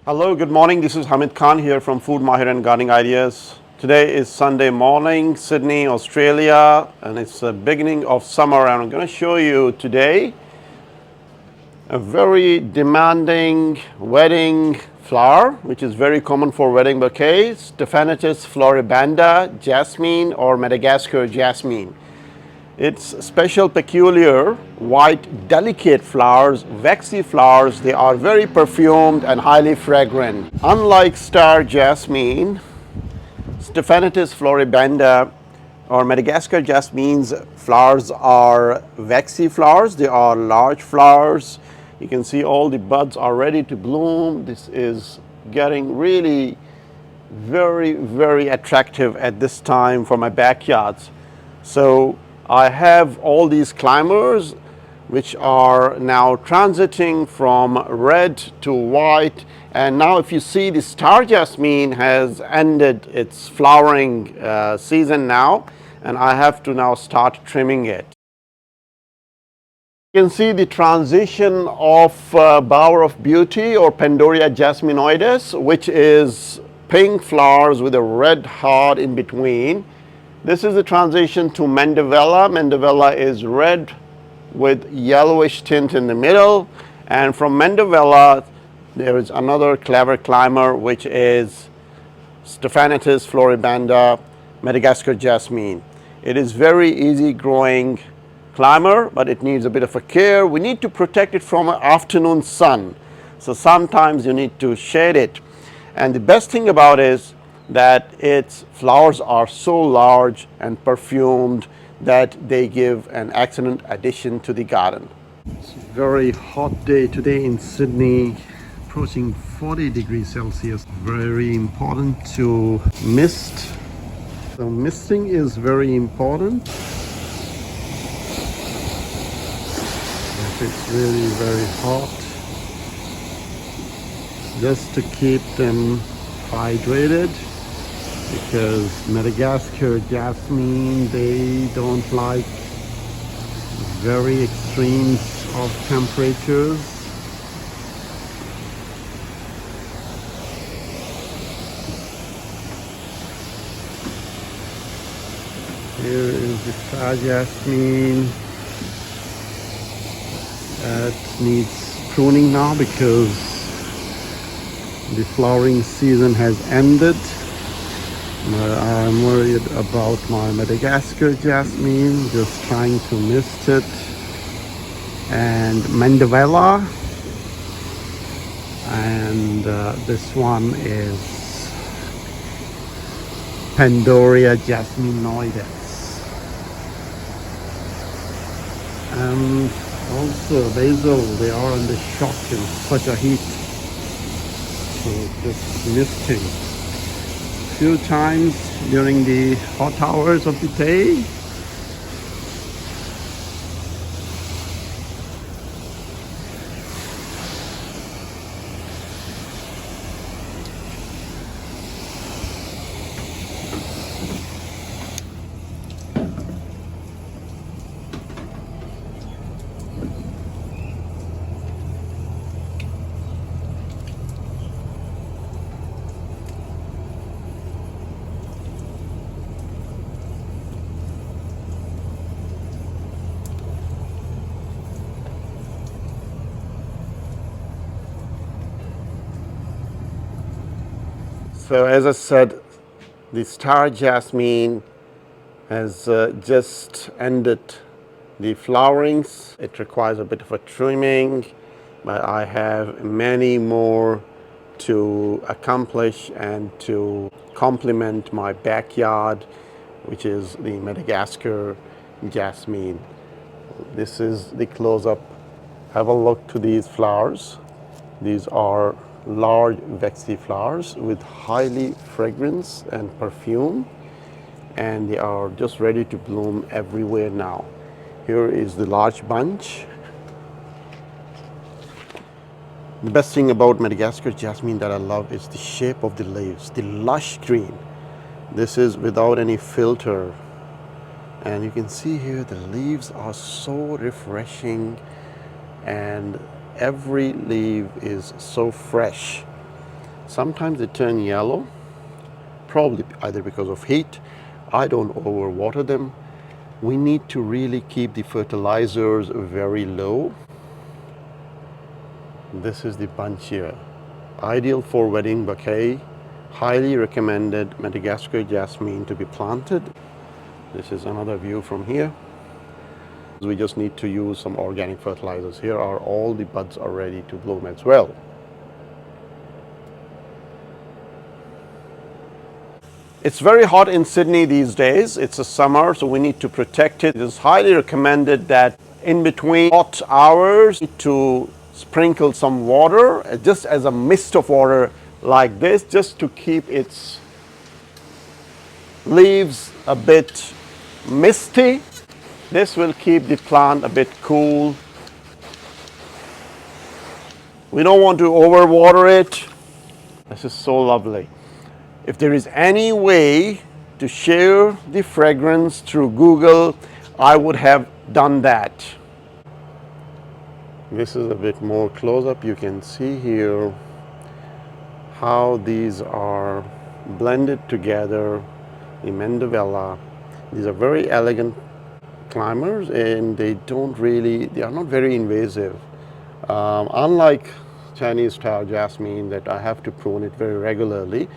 Hello, good morning. This is Hamid Khan here from Food Mahir and Gardening Ideas. Today is Sunday morning, Sydney, Australia, and it's the beginning of summer. And I'm going to show you today a very demanding wedding flower, which is very common for wedding bouquets, Stephanotis floribunda jasmine or Madagascar jasmine. Its special, peculiar, white, delicate flowers, waxy flowers, they are very perfumed and highly fragrant. Unlike star jasmine, Stephanotis floribunda or Madagascar jasmine's flowers are waxy flowers. They are large flowers. You can see all the buds are ready to bloom. This is getting really very attractive at this time for my backyards. So I have all these climbers which are now transiting from red to white, and now if you see, the star jasmine has ended its flowering season now, and I have to now start trimming it. You can see the transition of Bower of Beauty or Pandorea jasminoides, which is pink flowers with a red heart in between. This is the transition to Mandevilla. Mandevilla is red with yellowish tint in the middle. And from Mandevilla, there is another clever climber, which is Stephanotis floribunda, Madagascar jasmine. It is very easy growing climber, but it needs a bit of a care. We need to protect it from an afternoon sun. So sometimes you need to shade it. And the best thing about it is that its flowers are so large and perfumed that they give an excellent addition to the garden. It's a very hot day today in Sydney, approaching 40 degrees Celsius. Very important to mist. So misting is very important. If it's really very hot, just to keep them hydrated, because Madagascar jasmine, they don't like very extremes of temperatures. Here is the star jasmine that needs pruning now because the flowering season has ended. I'm worried about my Madagascar jasmine, just trying to mist it. And Mandevilla, and this one is Pandorea jasminoides. And also basil, they are under shock in such a heat. So just misting few times during the hot hours of the day. So as I said, the star jasmine has just ended the flowerings. It requires a bit of a trimming, but I have many more to accomplish and to complement my backyard, which is the Madagascar jasmine. This is the close-up. Have a look to these flowers. These are large waxy flowers with highly fragrance and perfume, and they are just ready to bloom everywhere now. Here is the large bunch. The best thing about Madagascar jasmine that I love is the shape of the leaves, the lush green. This is without any filter, and you can see here the leaves are so refreshing and every leaf is so fresh. Sometimes they turn yellow, probably either because of heat. I don't overwater them. We need to really keep the fertilizers very low. This is the bunch here. Ideal for wedding bouquet. Highly recommended Madagascar Jasmine to be planted. This is another view from here. We just need to use some organic fertilizers. Here are all the buds are ready to bloom as well. It's very hot in Sydney these days. It's a summer, so we need to protect it. It is highly recommended that in between hot hours to sprinkle some water, just as a mist of water like this, just to keep its leaves a bit misty. This will keep the plant a bit cool. We don't want to overwater it. This is so lovely. If there is any way to share the fragrance through Google, I would have done that. This is a bit more close up. You can see here how these are blended together, the Mandevilla. These are very elegant climbers, and they are not very invasive. Unlike Chinese style jasmine that I have to prune it very regularly.